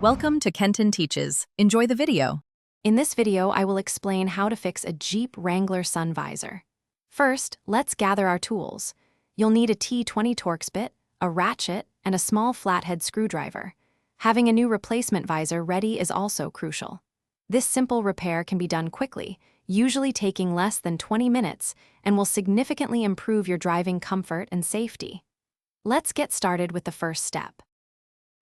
Welcome to Kenton Teaches. Enjoy the video. In this video, I will explain how to fix a Jeep Wrangler sun visor. First, let's gather our tools. You'll need a T20 Torx bit, a ratchet, and a small flathead screwdriver. Having a new replacement visor ready is also crucial. This simple repair can be done quickly, usually taking less than 20 minutes, and will significantly improve your driving comfort and safety. Let's get started with the first step.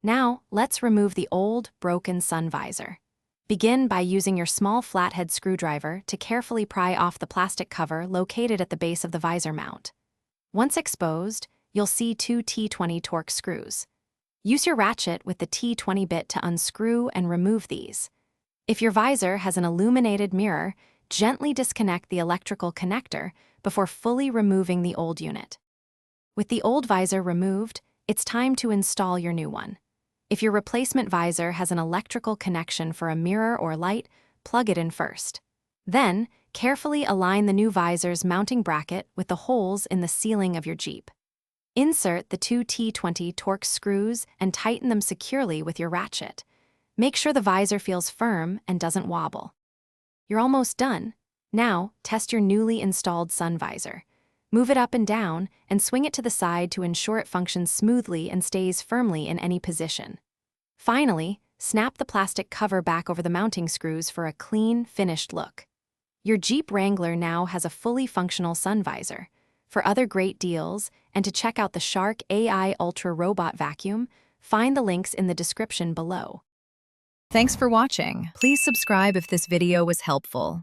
Now, let's remove the old, broken sun visor. Begin by using your small flathead screwdriver to carefully pry off the plastic cover located at the base of the visor mount. Once exposed, you'll see two T20 Torx screws. Use your ratchet with the T20 bit to unscrew and remove these. If your visor has an illuminated mirror, gently disconnect the electrical connector before fully removing the old unit. With the old visor removed, it's time to install your new one. If your replacement visor has an electrical connection for a mirror or light, plug it in first. Then, carefully align the new visor's mounting bracket with the holes in the ceiling of your Jeep. Insert the two T20 Torx screws and tighten them securely with your ratchet. Make sure the visor feels firm and doesn't wobble. You're almost done. Now, test your newly installed sun visor. Move it up and down and swing it to the side to ensure it functions smoothly and stays firmly in any position. Finally, snap the plastic cover back over the mounting screws for a clean, finished look. Your Jeep Wrangler now has a fully functional sun visor. For other great deals and to check out the Shark AI Ultra Robot Vacuum, find the links in the description below. Thanks for watching. Please subscribe if this video was helpful.